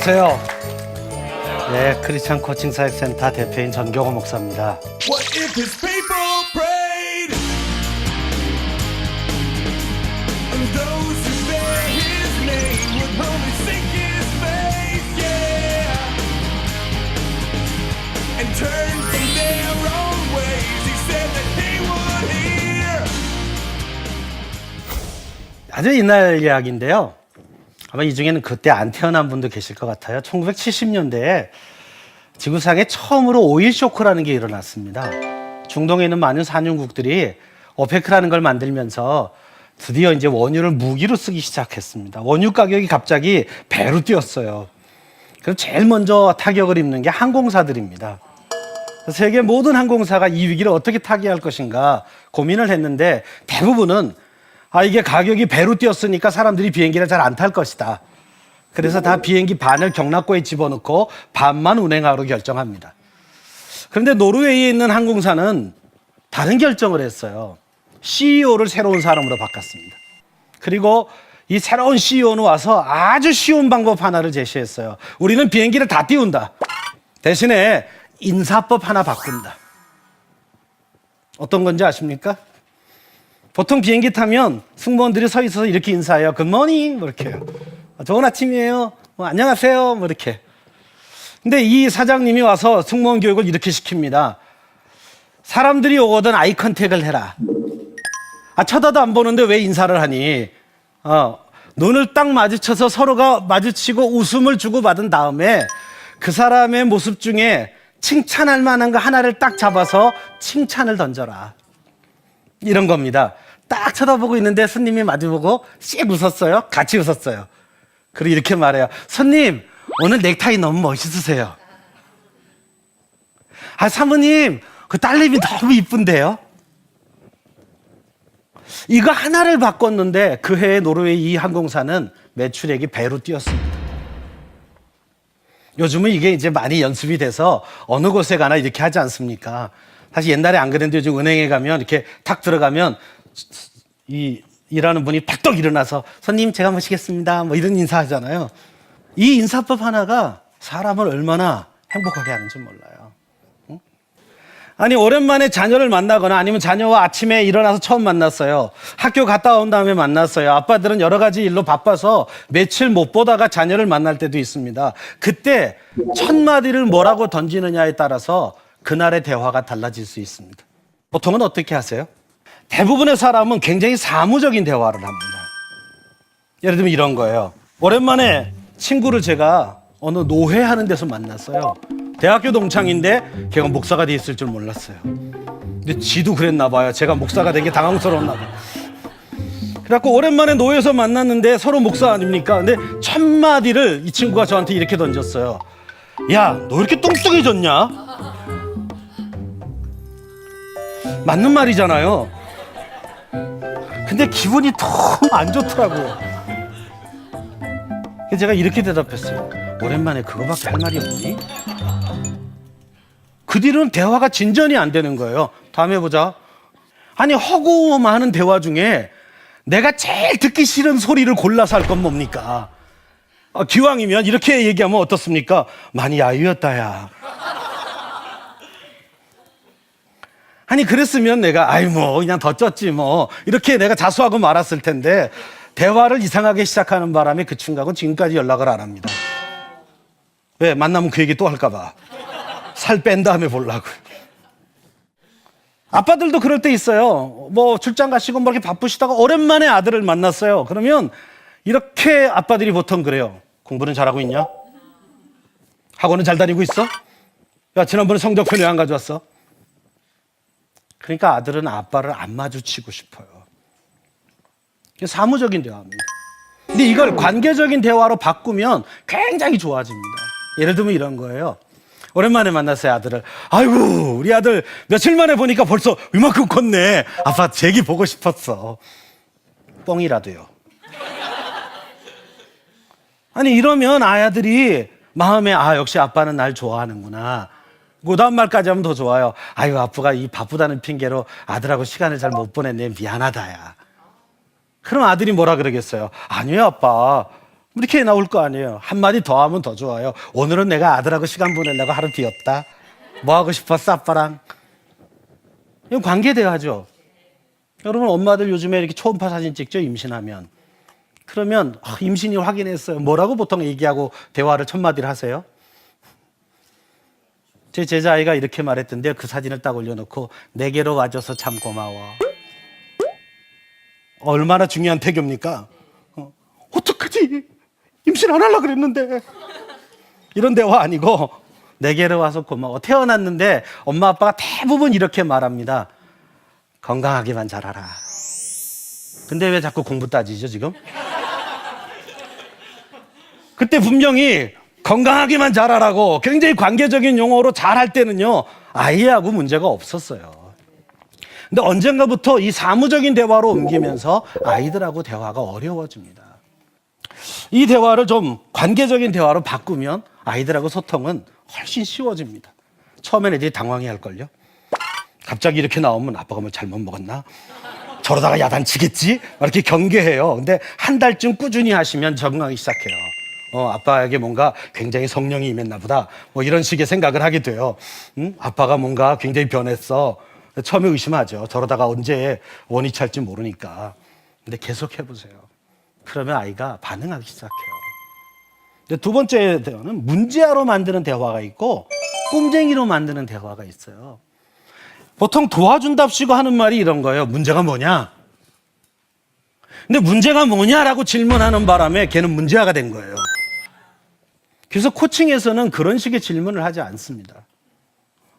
안녕하세요. 네, 크리스찬 코칭 사역센터 대표인 전경호 목사입니다. What if his people prayed? And those who bear his name would only seek his face, yeah. And turn from their own ways. He said that he would hear. 아주 옛날 이야기인데요. 아마 이 중에는 그때 안 태어난 분도 계실 것 같아요. 1970년대에 지구상에 처음으로 오일 쇼크라는 게 일어났습니다. 중동에 있는 많은 산유국들이 오페크라는 걸 만들면서 드디어 이제 원유를 무기로 쓰기 시작했습니다. 원유 가격이 갑자기 배로 뛰었어요. 그럼 제일 먼저 타격을 입는 게 항공사들입니다. 세계 모든 항공사가 이 위기를 어떻게 타개할 것인가 고민을 했는데 대부분은 이게 가격이 배로 뛰었으니까 사람들이 비행기를 잘 안 탈 것이다. 그래서 다 비행기 반을 경납고에 집어넣고 반만 운행하기로 결정합니다. 그런데 노르웨이에 있는 항공사는 다른 결정을 했어요. CEO를 새로운 사람으로 바꿨습니다. 그리고 이 새로운 CEO는 와서 아주 쉬운 방법 하나를 제시했어요. 우리는 비행기를 다 띄운다. 대신에 인사법 하나 바꾼다. 어떤 건지 아십니까? 보통 비행기 타면 승무원들이 서 있어서 이렇게 인사해요. 굿모닝 뭐 이렇게 해요. 좋은 아침이에요. 안녕하세요. 뭐 이렇게. 근데 이 사장님이 와서 승무원 교육을 이렇게 시킵니다. 사람들이 오거든 아이 컨택을 해라. 쳐다도 안 보는데 왜 인사를 하니? 눈을 딱 마주쳐서 서로가 마주치고 웃음을 주고받은 다음에 그 사람의 모습 중에 칭찬할 만한 거 하나를 딱 잡아서 칭찬을 던져라. 이런 겁니다. 딱 쳐다보고 있는데 손님이 마주보고 씩 웃었어요. 같이 웃었어요. 그리고 이렇게 말해요. 손님, 오늘 넥타이 너무 멋있으세요. 사모님, 그 딸내미 너무 이쁜데요. 이거 하나를 바꿨는데 그 해에 노르웨이 이 항공사는 매출액이 배로 뛰었습니다. 요즘은 이게 이제 많이 연습이 돼서 어느 곳에 가나 이렇게 하지 않습니까? 사실 옛날에 안 그랬는데 요즘 은행에 가면 이렇게 탁 들어가면 이 일하는 분이 팍떡 일어나서 손님 제가 모시겠습니다 뭐 이런 인사하잖아요. 이 인사법 하나가 사람을 얼마나 행복하게 하는지 몰라요. 응? 아니 오랜만에 자녀를 만나거나 아니면 자녀와 아침에 일어나서 처음 만났어요. 학교 갔다 온 다음에 만났어요. 아빠들은 여러 가지 일로 바빠서 며칠 못 보다가 자녀를 만날 때도 있습니다. 그때 첫 마디를 뭐라고 던지느냐에 따라서 그날의 대화가 달라질 수 있습니다. 보통은 어떻게 하세요? 대부분의 사람은 굉장히 사무적인 대화를 합니다. 예를 들면 이런 거예요. 오랜만에 친구를 제가 어느 노회하는 데서 만났어요. 대학교 동창인데 걔가 목사가 돼 있을 줄 몰랐어요. 근데 지도 그랬나 봐요. 제가 목사가 되게 당황스러웠나 봐요. 그래갖고 오랜만에 노회에서 만났는데 서로 목사 아닙니까? 근데 첫 마디를 이 친구가 저한테 이렇게 던졌어요. 야, 너 이렇게 뚱뚱해졌냐? 맞는 말이잖아요. 근데 기분이 너무 안 좋더라고요. 그래서 제가 이렇게 대답했어요. 오랜만에 그거밖에 할 말이 없니? 그 뒤로는 대화가 진전이 안 되는 거예요. 다음에 보자. 아니 허구만 대화 중에 내가 제일 듣기 싫은 소리를 골라서 할 건 뭡니까? 기왕이면 이렇게 얘기하면 어떻습니까? 많이 야유였다 야. 아니 그랬으면 내가 그냥 더 쪘지 뭐 이렇게 내가 자수하고 말았을 텐데 대화를 이상하게 시작하는 바람에 그 친구하고는 지금까지 연락을 안 합니다. 왜? 만나면 그 얘기 또 할까 봐. 살 뺀 다음에 보려고. 아빠들도 그럴 때 있어요. 뭐 출장 가시고 뭐 이렇게 바쁘시다가 오랜만에 아들을 만났어요. 그러면 이렇게 아빠들이 보통 그래요. 공부는 잘하고 있냐? 학원은 잘 다니고 있어? 야 지난번에 성적표 왜 안 가져왔어? 그러니까 아들은 아빠를 안 마주치고 싶어요. 사무적인 대화입니다. 근데 이걸 관계적인 대화로 바꾸면 굉장히 좋아집니다. 예를 들면 이런 거예요. 오랜만에 만났어요, 아들을. 아이고, 우리 아들 며칠 만에 보니까 벌써 이만큼 컸네. 아빠 제기 보고 싶었어. 뻥이라도요. 아니, 이러면 아이들이 마음에 역시 아빠는 날 좋아하는구나. 그 다음 말까지 하면 더 좋아요. 아유, 아빠가 이 바쁘다는 핑계로 아들하고 시간을 잘 못 보냈네. 미안하다, 야. 그럼 아들이 뭐라 그러겠어요? 아니요, 아빠. 이렇게 나올 거 아니에요. 한마디 더 하면 더 좋아요. 오늘은 내가 아들하고 시간 보내려고 하루 비웠다. 뭐 하고 싶었어, 아빠랑? 이건 관계 대화죠. 여러분, 엄마들 요즘에 이렇게 초음파 사진 찍죠, 임신하면. 그러면 임신이 확인했어요. 뭐라고 보통 얘기하고 대화를 첫 마디를 하세요? 제 제자아이가 이렇게 말했던데요. 그 사진을 딱 올려놓고 내게로 와줘서 참 고마워. 얼마나 중요한 태교입니까? 어떡하지? 임신 안 하려고 그랬는데. 이런 대화 아니고 내게로 와서 고마워. 태어났는데 엄마 아빠가 대부분 이렇게 말합니다. 건강하기만 잘하라. 근데 왜 자꾸 공부 따지죠 지금? 그때 분명히 건강하기만 잘하라고 굉장히 관계적인 용어로 잘할 때는요 아이하고 문제가 없었어요. 근데 언젠가부터 이 사무적인 대화로 옮기면서 아이들하고 대화가 어려워집니다. 이 대화를 좀 관계적인 대화로 바꾸면 아이들하고 소통은 훨씬 쉬워집니다. 처음에는 애들이 당황해할걸요. 갑자기 이렇게 나오면 아빠가 뭐 잘못 먹었나? 저러다가 야단치겠지? 이렇게 경계해요. 근데 한 달쯤 꾸준히 하시면 적응하기 시작해요. 아빠에게 뭔가 굉장히 성령이 임했나 보다. 뭐 이런 식의 생각을 하게 돼요. 아빠가 뭔가 굉장히 변했어. 처음에 의심하죠. 저러다가 언제 원이 찰지 모르니까. 근데 계속 해보세요. 그러면 아이가 반응하기 시작해요. 근데 두 번째 대화는 문제아로 만드는 대화가 있고 꼼쟁이로 만드는 대화가 있어요. 보통 도와준답시고 하는 말이 이런 거예요. 문제가 뭐냐? 근데 문제가 뭐냐라고 질문하는 바람에 걔는 문제아가 된 거예요. 그래서 코칭에서는 그런 식의 질문을 하지 않습니다.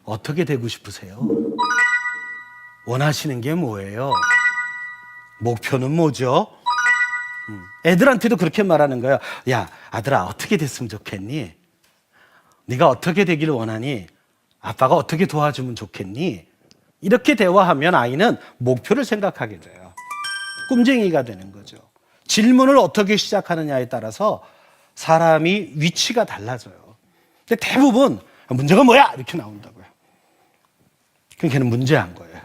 어떻게 되고 싶으세요? 원하시는 게 뭐예요? 목표는 뭐죠? 애들한테도 그렇게 말하는 거예요. 야, 아들아, 어떻게 됐으면 좋겠니? 네가 어떻게 되기를 원하니? 아빠가 어떻게 도와주면 좋겠니? 이렇게 대화하면 아이는 목표를 생각하게 돼요. 꿈쟁이가 되는 거죠. 질문을 어떻게 시작하느냐에 따라서 사람이 위치가 달라져요. 근데 대부분 문제가 뭐야? 이렇게 나온다고요. 그럼 걔는 문제한 거예요.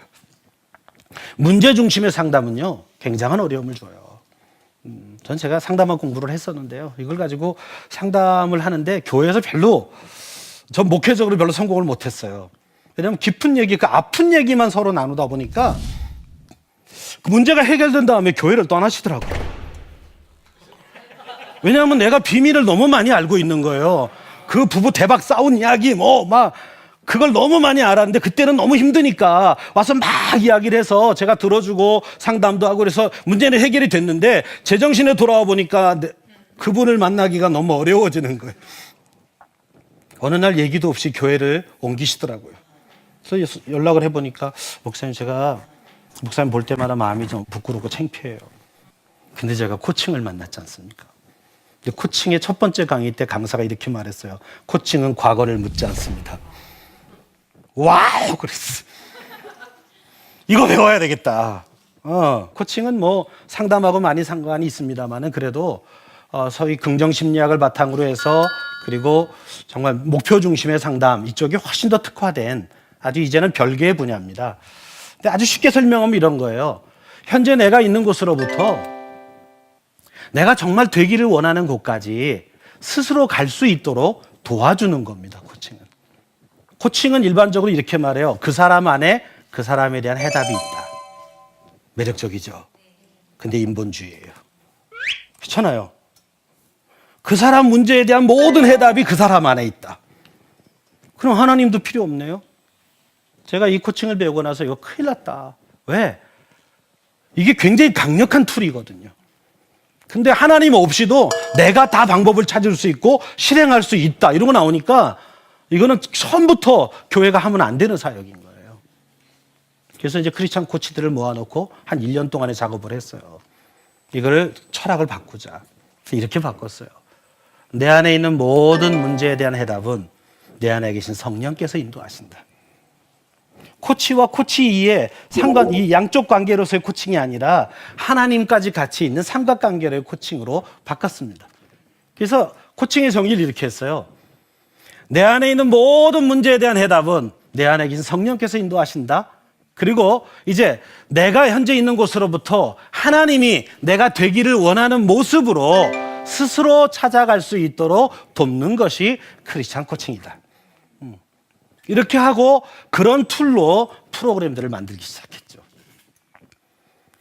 문제 중심의 상담은요, 굉장한 어려움을 줘요. 전 제가 상담학 공부를 했었는데요. 이걸 가지고 상담을 하는데 교회에서 전 목회적으로 별로 성공을 못했어요. 왜냐하면 깊은 얘기, 그 아픈 얘기만 서로 나누다 보니까 그 문제가 해결된 다음에 교회를 떠나시더라고요. 왜냐하면 내가 비밀을 너무 많이 알고 있는 거예요. 그 부부 대박 싸운 이야기 그걸 너무 많이 알았는데 그때는 너무 힘드니까 와서 막 이야기를 해서 제가 들어주고 상담도 하고 그래서 문제는 해결이 됐는데 제정신에 돌아와 보니까 그분을 만나기가 너무 어려워지는 거예요. 어느 날 얘기도 없이 교회를 옮기시더라고요. 그래서 연락을 해보니까 목사님, 제가 목사님 볼 때마다 마음이 좀 부끄럽고 창피해요. 근데 제가 코칭을 만났지 않습니까? 코칭의 첫 번째 강의 때 강사가 이렇게 말했어요. 코칭은 과거를 묻지 않습니다. 와우! 그랬어. 이거 배워야 되겠다. 코칭은 뭐 상담하고 많이 상관이 있습니다만은 그래도 소위 긍정심리학을 바탕으로 해서 그리고 정말 목표 중심의 상담 이쪽이 훨씬 더 특화된 아주 이제는 별개의 분야입니다. 근데 아주 쉽게 설명하면 이런 거예요. 현재 내가 있는 곳으로부터 내가 정말 되기를 원하는 곳까지 스스로 갈 수 있도록 도와주는 겁니다. 코칭은 일반적으로 이렇게 말해요. 그 사람 안에 그 사람에 대한 해답이 있다. 매력적이죠. 근데 인본주의예요. 그렇잖아요. 그 사람 문제에 대한 모든 해답이 그 사람 안에 있다. 그럼 하나님도 필요 없네요. 제가 이 코칭을 배우고 나서 이거 큰일 났다. 왜? 이게 굉장히 강력한 툴이거든요. 근데 하나님 없이도 내가 다 방법을 찾을 수 있고 실행할 수 있다. 이런 거 나오니까 이거는 처음부터 교회가 하면 안 되는 사역인 거예요. 그래서 이제 크리스찬 코치들을 모아놓고 한 1년 동안의 작업을 했어요. 이거를 철학을 바꾸자. 이렇게 바꿨어요. 내 안에 있는 모든 문제에 대한 해답은 내 안에 계신 성령께서 인도하신다. 코치와 코치이의 이 양쪽 관계로서의 코칭이 아니라 하나님까지 같이 있는 삼각관계로의 코칭으로 바꿨습니다. 그래서 코칭의 정의를 이렇게 했어요. 내 안에 있는 모든 문제에 대한 해답은 내 안에 계신 성령께서 인도하신다. 그리고 이제 내가 현재 있는 곳으로부터 하나님이 내가 되기를 원하는 모습으로 스스로 찾아갈 수 있도록 돕는 것이 크리스찬 코칭이다. 이렇게 하고 그런 툴로 프로그램들을 만들기 시작했죠.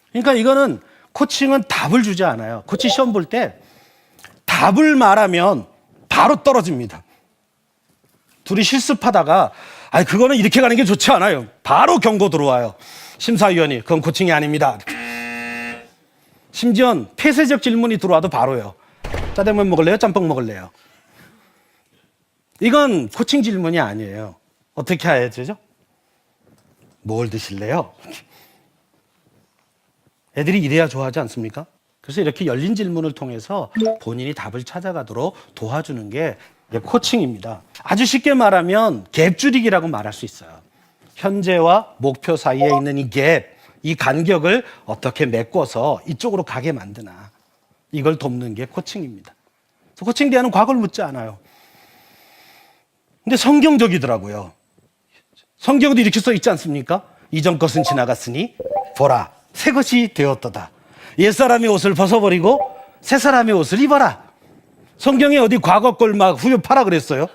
그러니까 이거는 코칭은 답을 주지 않아요. 코칭 시험 볼 때 답을 말하면 바로 떨어집니다. 둘이 실습하다가 그거는 이렇게 가는 게 좋지 않아요. 바로 경고 들어와요. 심사위원이 그건 코칭이 아닙니다. 심지어 폐쇄적 질문이 들어와도 바로요. 짜장면 먹을래요? 짬뽕 먹을래요? 이건 코칭 질문이 아니에요. 어떻게 해야 되죠? 뭘 드실래요? 애들이 이래야 좋아하지 않습니까? 그래서 이렇게 열린 질문을 통해서 본인이 답을 찾아가도록 도와주는 게 코칭입니다. 아주 쉽게 말하면 갭 줄이기라고 말할 수 있어요. 현재와 목표 사이에 있는 이 갭, 이 간격을 어떻게 메꿔서 이쪽으로 가게 만드나, 이걸 돕는 게 코칭입니다. 그래서 코칭 대안은 과거를 묻지 않아요. 근데 성경적이더라고요. 성경에도 이렇게 써 있지 않습니까? 이전 것은 지나갔으니 보라 새 것이 되었도다. 옛사람의 옷을 벗어버리고 새 사람의 옷을 입어라. 성경에 어디 과거 걸 막 후벼파라 그랬어요?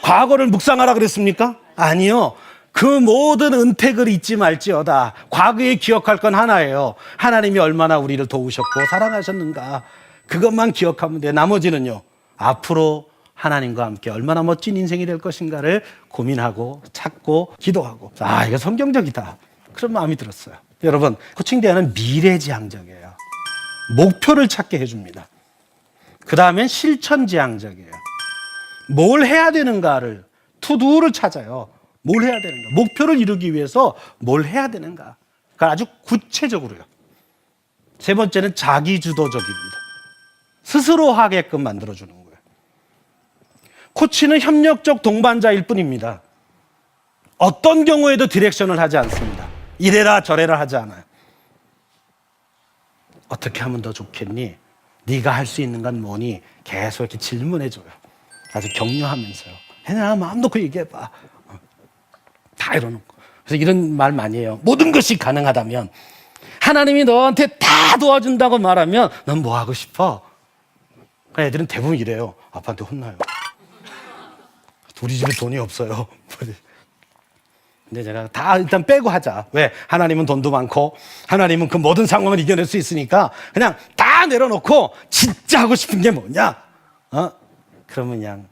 과거를 묵상하라 그랬습니까? 아니요. 그 모든 은택을 잊지 말지어다. 과거에 기억할 건 하나예요. 하나님이 얼마나 우리를 도우셨고 사랑하셨는가. 그것만 기억하면 돼. 나머지는요, 앞으로 하나님과 함께 얼마나 멋진 인생이 될 것인가를 고민하고 찾고 기도하고. 이거 성경적이다. 그런 마음이 들었어요. 여러분, 코칭 대안은 미래지향적이에요. 목표를 찾게 해줍니다. 그 다음엔 실천지향적이에요. 뭘 해야 되는가를, 투두를 찾아요. 뭘 해야 되는가. 목표를 이루기 위해서 뭘 해야 되는가. 그러니까 아주 구체적으로요. 세 번째는 자기주도적입니다. 스스로 하게끔 만들어주는 거예요. 코치는 협력적 동반자일 뿐입니다. 어떤 경우에도 디렉션을 하지 않습니다. 이래라 저래라 하지 않아요. 어떻게 하면 더 좋겠니? 네가 할 수 있는 건 뭐니? 계속 이렇게 질문해줘요. 아주 격려하면서요. 해나 마음 놓고 얘기해봐. 다 이러는 거. 그래서 이런 말 많이 해요. 모든 것이 가능하다면, 하나님이 너한테 다 도와준다고 말하면 넌 뭐 하고 싶어? 그러니까 애들은 대부분 이래요. 아빠한테 혼나요. 우리 집에 돈이 없어요. 근데 제가 다 일단 빼고 하자. 왜? 하나님은 돈도 많고 하나님은 그 모든 상황을 이겨낼 수 있으니까 그냥 다 내려놓고 진짜 하고 싶은 게 뭐냐? 그러면 그냥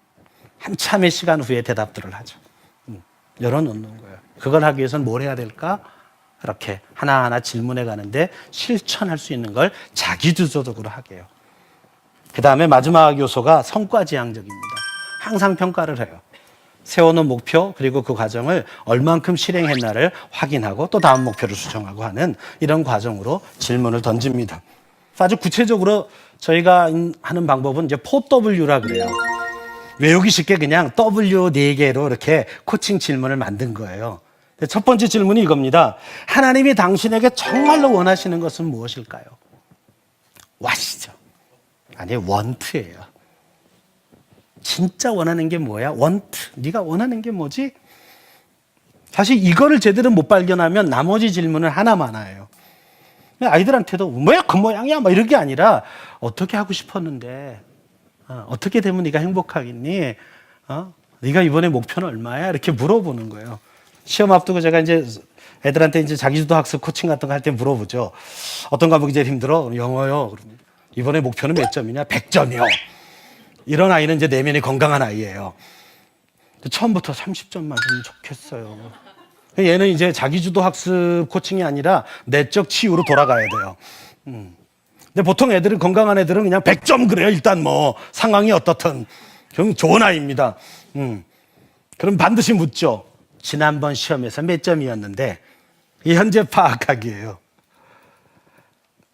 한참의 시간 후에 대답들을 하죠. 열어놓는 거예요. 그걸 하기 위해서는 뭘 해야 될까? 이렇게 하나하나 질문해 가는데 실천할 수 있는 걸 자기주도적으로 하게 해요. 그 다음에 마지막 요소가 성과지향적입니다. 항상 평가를 해요. 세워놓은 목표 그리고 그 과정을 얼만큼 실행했나를 확인하고 또 다음 목표를 수정하고 하는 이런 과정으로 질문을 던집니다. 아주 구체적으로 저희가 하는 방법은 이제 4W라 그래요. 외우기 쉽게 그냥 W 4개로 이렇게 코칭 질문을 만든 거예요. 첫 번째 질문이 이겁니다. 하나님이 당신에게 정말로 원하시는 것은 무엇일까요? what이죠. 아니, want예요. 진짜 원하는 게 뭐야? want. 네가 원하는 게 뭐지? 사실 이거를 제대로 못 발견하면 나머지 질문은 하나만 해요. 아이들한테도 뭐야 그 모양이야 막 이런 게 아니라 어떻게 하고 싶었는데 어떻게 되면 네가 행복하겠니? 네가 이번에 목표는 얼마야? 이렇게 물어보는 거예요. 시험 앞두고 제가 이제 애들한테 이제 자기주도 학습 코칭 같은 거 할 때 물어보죠. 어떤 과목이 제일 힘들어? 영어요. 이번에 목표는 몇 점이냐? 100점이요. 이런 아이는 이제 내면이 건강한 아이예요. 처음부터 30점 맞으면 좋겠어요. 얘는 이제 자기주도 학습 코칭이 아니라 내적 치유로 돌아가야 돼요. 근데 보통 애들은 건강한 애들은 그냥 100점 그래요. 일단 뭐 상황이 어떻든. 그럼 좋은 아이입니다. 그럼 반드시 묻죠. 지난번 시험에서 몇 점이었는데 이 현재 파악하기예요.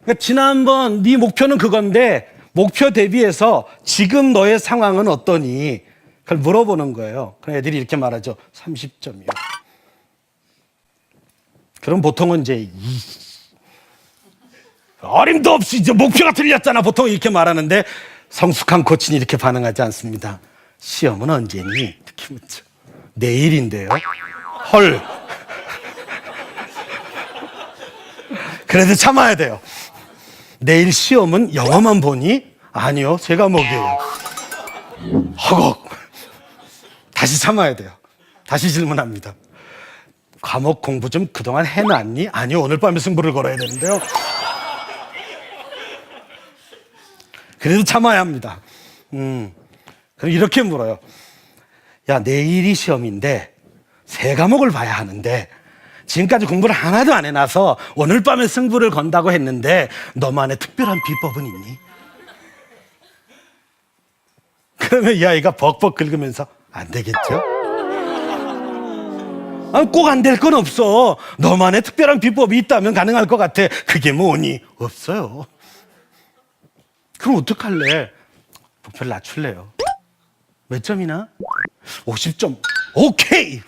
그러니까 지난번 네 목표는 그건데 목표 대비해서 지금 너의 상황은 어떠니? 그걸 물어보는 거예요. 그럼 애들이 이렇게 말하죠. 30점이요. 그럼 보통은 이제 어림도 없이 이제 목표가 틀렸잖아. 보통 이렇게 말하는데 성숙한 코치는 이렇게 반응하지 않습니다. 시험은 언제니? 이렇게 묻죠. 내일인데요. 헐. 그래도 참아야 돼요. 내일 시험은 영어만 보니? 아니요, 제가 먹여요. 허걱. 다시 참아야 돼요. 다시 질문합니다. 과목 공부 좀 그동안 해놨니? 아니요, 오늘 밤에 승부를 걸어야 되는데요. 그래도 참아야 합니다. 그럼 이렇게 물어요. 야, 내일이 시험인데 세 과목을 봐야 하는데 지금까지 공부를 하나도 안 해놔서 오늘 밤에 승부를 건다고 했는데 너만의 특별한 비법은 있니? 그러면 이 아이가 벅벅 긁으면서 안 되겠죠? 꼭 안 될 건 없어. 너만의 특별한 비법이 있다면 가능할 것 같아. 그게 뭐니? 없어요. 그럼 어떡할래? 목표를 낮출래요. 몇 점이나? 50점. 오케이!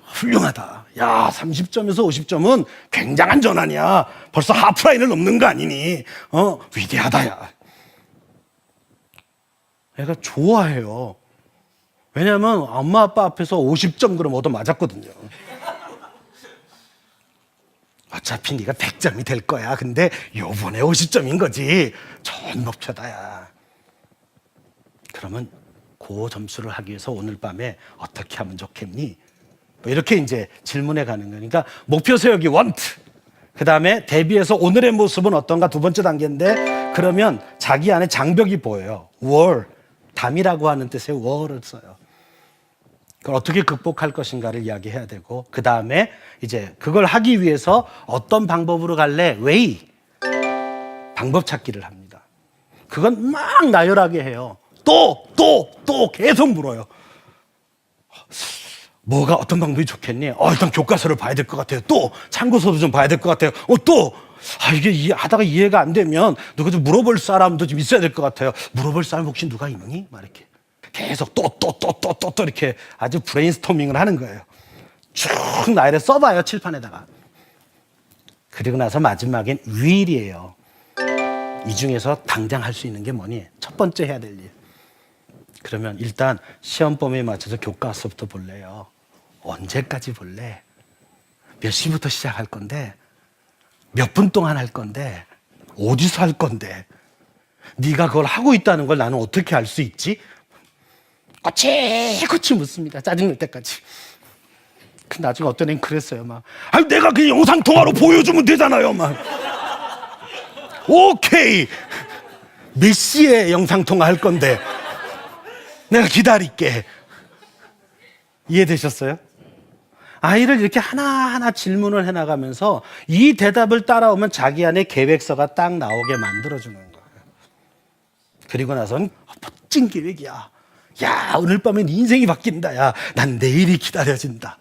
훌륭하다. 야, 30점에서 50점은 굉장한 전환이야. 벌써 하프라인을 넘는 거 아니니? 위대하다, 야. 애가 좋아해요. 왜냐면 엄마 아빠 앞에서 50점 그럼 얻어 맞았거든요. 어차피 네가 100점이 될 거야. 근데 요번에 50점인 거지. 좋은 목표다, 야. 그러면 그 점수를 하기 위해서 오늘 밤에 어떻게 하면 좋겠니? 뭐 이렇게 이제 질문해 가는 거니까 목표 세우기 want. 그 다음에 대비해서 오늘의 모습은 어떤가 두 번째 단계인데 그러면 자기 안에 장벽이 보여요. wall. 담이라고 하는 뜻의 wall을 써요. 그걸 어떻게 극복할 것인가를 이야기해야 되고 그 다음에 이제 그걸 하기 위해서 어떤 방법으로 갈래? way. 방법 찾기를 합니다. 그건 막 나열하게 해요. 또 계속 물어요. 뭐가 어떤 방법이 좋겠니? 일단 교과서를 봐야 될 것 같아요. 또 참고서도 좀 봐야 될 것 같아요. 이게 하다가 이해가 안 되면 누가 좀 물어볼 사람도 좀 있어야 될 것 같아요. 물어볼 사람 혹시 누가 있니? 막 이렇게 계속 또 이렇게 아주 브레인스토밍을 하는 거예요. 쭉 나열해 써봐요, 칠판에다가. 그리고 나서 마지막엔 will이에요. 이 중에서 당장 할 수 있는 게 뭐니? 첫 번째 해야 될 일. 그러면 일단 시험 범위에 맞춰서 교과서부터 볼래요. 언제까지 볼래? 몇 시부터 시작할 건데? 몇 분 동안 할 건데? 어디서 할 건데? 네가 그걸 하고 있다는 걸 나는 어떻게 알 수 있지? 꼬치꼬치 묻습니다. 짜증날 때까지. 그 나중에 어떤 애는 그랬어요. 내가 그 영상 통화로 보여주면 되잖아요. 오케이. 몇 시에 영상 통화 할 건데? 내가 기다릴게. 이해되셨어요? 아이를 이렇게 하나하나 질문을 해나가면서 이 대답을 따라오면 자기 안에 계획서가 딱 나오게 만들어주는 거예요. 그리고 나선 멋진 계획이야. 야, 오늘 밤에 네 인생이 바뀐다. 야, 난 내일이 기다려진다.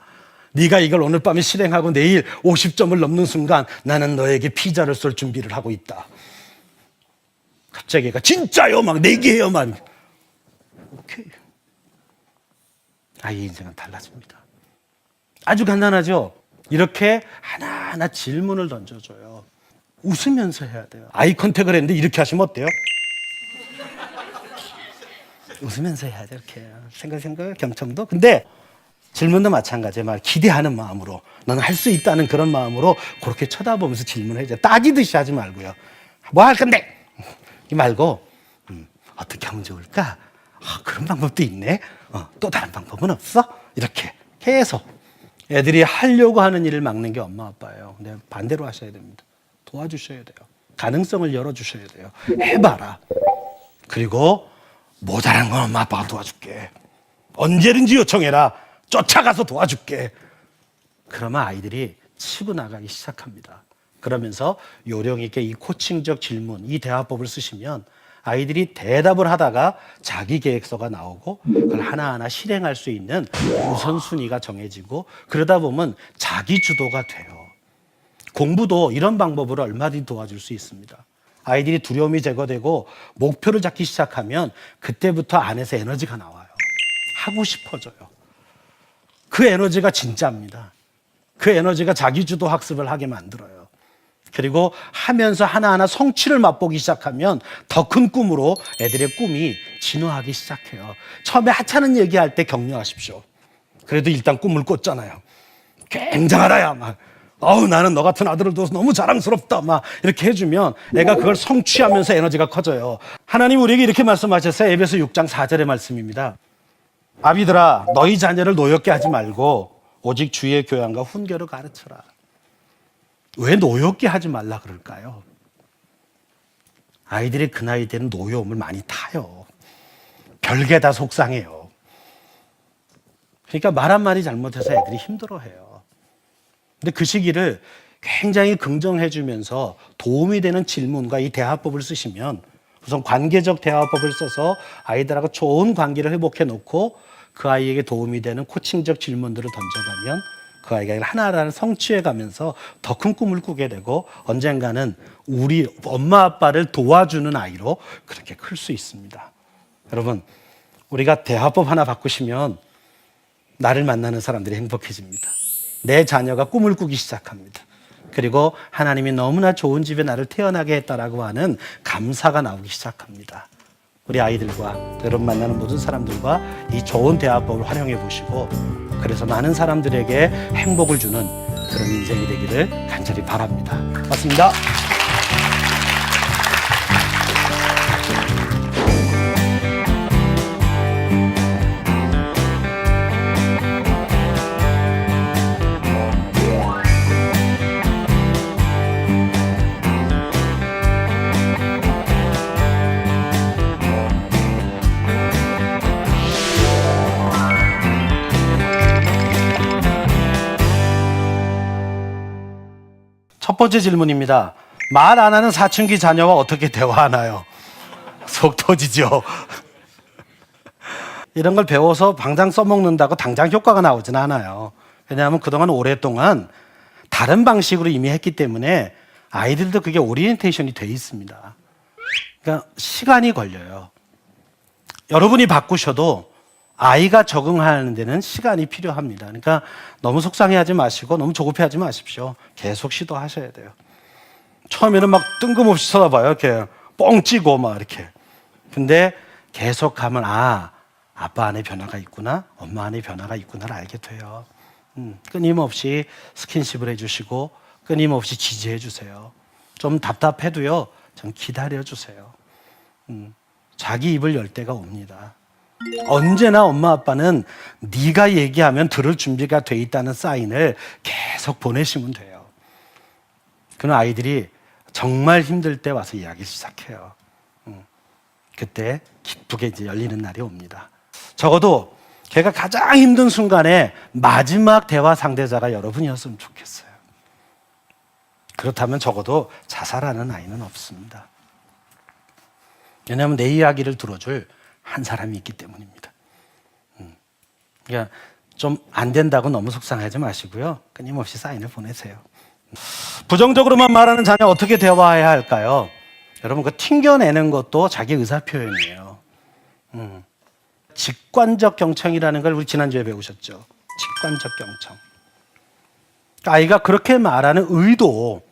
네가 이걸 오늘 밤에 실행하고 내일 50점을 넘는 순간 나는 너에게 피자를 쏠 준비를 하고 있다. 갑자기 얘가 진짜요? 내기해요. 오케이. 아이의 인생은 달라집니다. 아주 간단하죠? 이렇게 하나하나 질문을 던져줘요. 웃으면서 해야 돼요. 아이 컨택을 했는데 이렇게 하시면 어때요? 웃으면서 해야 돼. 이렇게 생각 겸청도. 근데 질문도 마찬가지예요. 기대하는 마음으로 너는 할 수 있다는 그런 마음으로 그렇게 쳐다보면서 질문을 해야죠. 따지듯이 하지 말고요. 뭐 할 건데? 이 말고 어떻게 하면 좋을까? 그런 방법도 있네. 또 다른 방법은 없어? 이렇게 계속 애들이 하려고 하는 일을 막는 게 엄마 아빠예요. 근데 반대로 하셔야 됩니다. 도와주셔야 돼요. 가능성을 열어주셔야 돼요. 해봐라. 그리고 모자란 건 엄마 아빠가 도와줄게. 언제든지 요청해라. 쫓아가서 도와줄게. 그러면 아이들이 치고 나가기 시작합니다. 그러면서 요령 있게 이 코칭적 질문, 이 대화법을 쓰시면 아이들이 대답을 하다가 자기 계획서가 나오고 그걸 하나하나 실행할 수 있는 우선순위가 정해지고 그러다 보면 자기 주도가 돼요. 공부도 이런 방법으로 얼마든지 도와줄 수 있습니다. 아이들이 두려움이 제거되고 목표를 잡기 시작하면 그때부터 안에서 에너지가 나와요. 하고 싶어져요. 그 에너지가 진짜입니다. 그 에너지가 자기주도 학습을 하게 만들어요. 그리고 하면서 하나하나 성취를 맛보기 시작하면 더 큰 꿈으로 애들의 꿈이 진화하기 시작해요. 처음에 하찮은 얘기할 때 격려하십시오. 그래도 일단 꿈을 꿨잖아요. 굉장하다, 야. 아우 나는 너 같은 아들을 둬서 너무 자랑스럽다 막 이렇게 해주면 애가 그걸 성취하면서 에너지가 커져요. 하나님 우리에게 이렇게 말씀하셨어요. 에베소 6장 4절의 말씀입니다. 아비들아 너희 자녀를 노엽게 하지 말고 오직 주의 교양과 훈계로 가르쳐라. 왜 노엽게 하지 말라 그럴까요? 아이들이 그 나이 때는 노여움을 많이 타요. 별게 다 속상해요. 그러니까 말 한마디 잘못해서 애들이 힘들어해요. 근데 그 시기를 굉장히 긍정해 주면서 도움이 되는 질문과 이 대화법을 쓰시면 우선 관계적 대화법을 써서 아이들하고 좋은 관계를 회복해 놓고 그 아이에게 도움이 되는 코칭적 질문들을 던져가면 그 아이가 하나하나를 성취해 가면서 더 큰 꿈을 꾸게 되고 언젠가는 우리 엄마 아빠를 도와주는 아이로 그렇게 클 수 있습니다. 여러분 우리가 대화법 하나 바꾸시면 나를 만나는 사람들이 행복해집니다. 내 자녀가 꿈을 꾸기 시작합니다. 그리고 하나님이 너무나 좋은 집에 나를 태어나게 했다라고 하는 감사가 나오기 시작합니다. 우리 아이들과 여러분 만나는 모든 사람들과 이 좋은 대화법을 활용해 보시고 그래서 많은 사람들에게 행복을 주는 그런 인생이 되기를 간절히 바랍니다. 맞습니다. 첫 번째 질문입니다. 말 안 하는 사춘기 자녀와 어떻게 대화하나요? 속 터지죠. 이런 걸 배워서 당장 써먹는다고 당장 효과가 나오진 않아요. 왜냐하면 그동안 오랫동안 다른 방식으로 이미 했기 때문에 아이들도 그게 오리엔테이션이 돼 있습니다. 그러니까 시간이 걸려요. 여러분이 바꾸셔도 아이가 적응하는 데는 시간이 필요합니다. 그러니까 너무 속상해하지 마시고 너무 조급해하지 마십시오. 계속 시도하셔야 돼요. 처음에는 막 뜬금없이 쳐다봐요. 이렇게 뻥 찌고 막 이렇게. 근데 계속 하면 아빠 안에 변화가 있구나, 엄마 안에 변화가 있구나를 알게 돼요. 끊임없이 스킨십을 해주시고 끊임없이 지지해 주세요. 좀 답답해도요, 좀 기다려 주세요. 자기 입을 열 때가 옵니다. 언제나 엄마 아빠는 네가 얘기하면 들을 준비가 돼 있다는 사인을 계속 보내시면 돼요. 그런 아이들이 정말 힘들 때 와서 이야기 시작해요. 그때 기쁘게 이제 열리는 날이 옵니다. 적어도 걔가 가장 힘든 순간에 마지막 대화 상대자가 여러분이었으면 좋겠어요. 그렇다면 적어도 자살하는 아이는 없습니다. 왜냐하면 내 이야기를 들어줄 한 사람이 있기 때문입니다. 그러니까 좀 안 된다고 너무 속상하지 마시고요. 끊임없이 사인을 보내세요. 부정적으로만 말하는 자녀 어떻게 대화해야 할까요? 여러분 그 튕겨내는 것도 자기 의사 표현이에요. 직관적 경청이라는 걸 우리 지난주에 배우셨죠. 직관적 경청. 아이가 그렇게 말하는 의도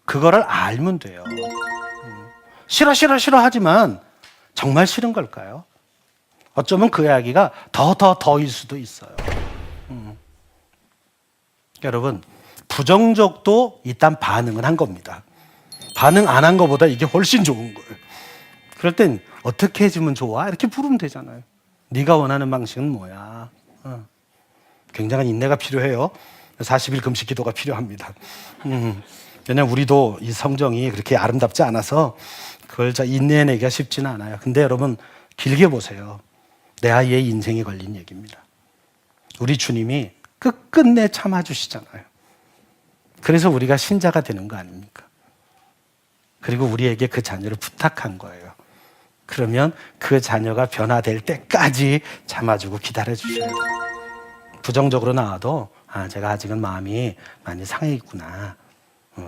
그거를 알면 돼요. 싫어 하지만 정말 싫은 걸까요? 어쩌면 그 이야기가 더일 수도 있어요. 여러분 부정적도 일단 반응은 한 겁니다. 반응 안 한 것보다 이게 훨씬 좋은 거예요. 그럴 땐 어떻게 해주면 좋아? 이렇게 부르면 되잖아요. 네가 원하는 방식은 뭐야? 굉장한 인내가 필요해요. 40일 금식 기도가 필요합니다. 왜냐면 우리도 이 성정이 그렇게 아름답지 않아서 그걸 인내내기가 쉽지는 않아요. 근데 여러분 길게 보세요. 내 아이의 인생이 걸린 얘기입니다. 우리 주님이 끝끝내 참아주시잖아요. 그래서 우리가 신자가 되는 거 아닙니까? 그리고 우리에게 그 자녀를 부탁한 거예요. 그러면 그 자녀가 변화될 때까지 참아주고 기다려주셔야 돼요. 부정적으로 나와도 제가 아직은 마음이 많이 상해 있구나.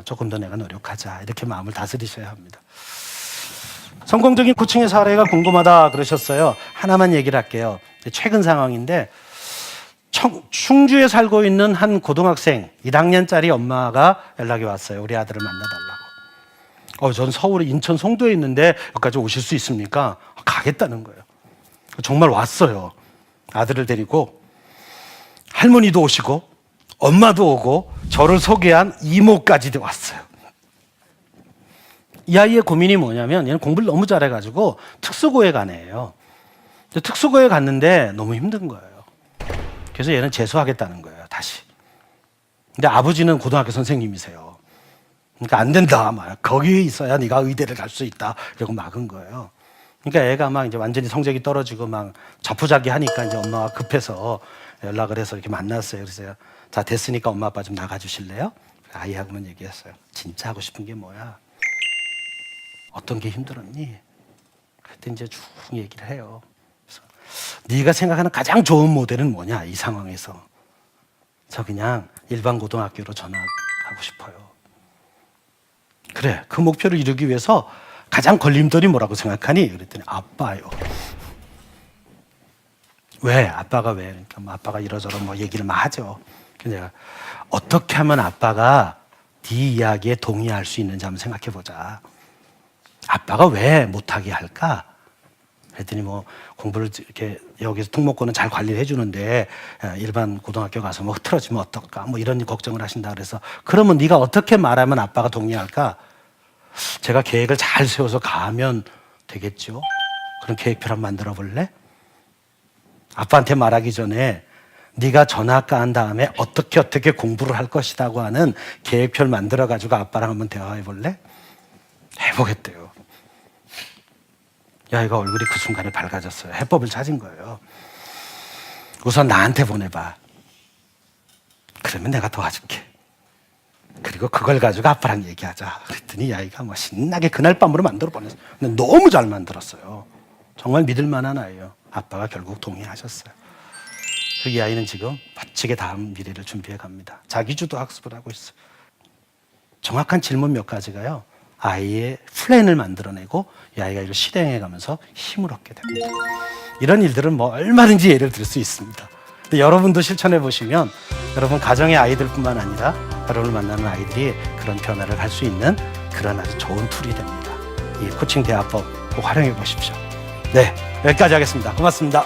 조금 더 내가 노력하자. 이렇게 마음을 다스리셔야 합니다. 성공적인 코칭의 사례가 궁금하다 그러셨어요. 하나만 얘기를 할게요. 최근 상황인데 충주에 살고 있는 한 고등학생 1학년짜리 엄마가 연락이 왔어요. 우리 아들을 만나달라고. 전 서울에 인천 송도에 있는데 여기까지 오실 수 있습니까? 가겠다는 거예요. 정말 왔어요. 아들을 데리고 할머니도 오시고 엄마도 오고 저를 소개한 이모까지 왔어요. 이 아이의 고민이 뭐냐면 얘는 공부를 너무 잘해가지고 특수고에 간 애예요. 근데 특수고에 갔는데 너무 힘든 거예요. 그래서 얘는 재수하겠다는 거예요, 다시. 근데 아버지는 고등학교 선생님이세요. 그러니까 안 된다, 막 거기에 있어야 네가 의대를 갈 수 있다, 이러고 막은 거예요. 그러니까 애가 막 이제 완전히 성적이 떨어지고 막 자포자기 하니까 이제 엄마가 급해서 연락을 해서 이렇게 만났어요. 그래서 자, 됐으니까 엄마 아빠 좀 나가주실래요? 아이하고만 얘기했어요. 진짜 하고 싶은 게 뭐야? 어떤 게 힘들었니? 그때 이제 쭉 얘기를 해요. 그래서 네가 생각하는 가장 좋은 모델은 뭐냐, 이 상황에서? 저 그냥 일반 고등학교로 전학하고 싶어요. 그래, 그 목표를 이루기 위해서 가장 걸림돌이 뭐라고 생각하니? 그랬더니 아빠요. 왜? 아빠가 왜? 그러니까 뭐 아빠가 이러저러 뭐 얘기를 막 하죠. 그래서 내가 어떻게 하면 아빠가 네 이야기에 동의할 수 있는지 한번 생각해 보자. 아빠가 왜 못하게 할까? 그랬더니 뭐 공부를 이렇게 여기서 특목고는 잘 관리를 해주는데 일반 고등학교 가서 뭐 흐트러지면 어떨까? 뭐 이런 걱정을 하신다 그래서 그러면 네가 어떻게 말하면 아빠가 동의할까? 제가 계획을 잘 세워서 가면 되겠죠. 그런 계획표를 한번 만들어 볼래? 아빠한테 말하기 전에 네가 전학가 한 다음에 어떻게 공부를 할 것이라고 하는 계획표를 만들어 가지고 아빠랑 한번 대화해 볼래? 해보겠대요. 야이가 얼굴이 그 순간에 밝아졌어요. 해법을 찾은 거예요. 우선 나한테 보내봐. 그러면 내가 도와줄게. 그리고 그걸 가지고 아빠랑 얘기하자. 그랬더니 야이가 뭐 신나게 그날 밤으로 만들어 보냈어요. 근데 너무 잘 만들었어요. 정말 믿을 만한 아이예요. 아빠가 결국 동의하셨어요. 그 이 아이는 지금 멋지게 다음 미래를 준비해 갑니다. 자기주도 학습을 하고 있어요. 정확한 질문 몇 가지가요. 아이의 플랜을 만들어내고 이 아이가 이걸 실행해 가면서 힘을 얻게 됩니다. 이런 일들은 뭐 얼마든지 예를 들 수 있습니다. 근데 여러분도 실천해 보시면 여러분 가정의 아이들뿐만 아니라 여러분을 만나는 아이들이 그런 변화를 할 수 있는 그런 아주 좋은 툴이 됩니다. 이 코칭 대화법 꼭 활용해 보십시오. 네, 여기까지 하겠습니다. 고맙습니다.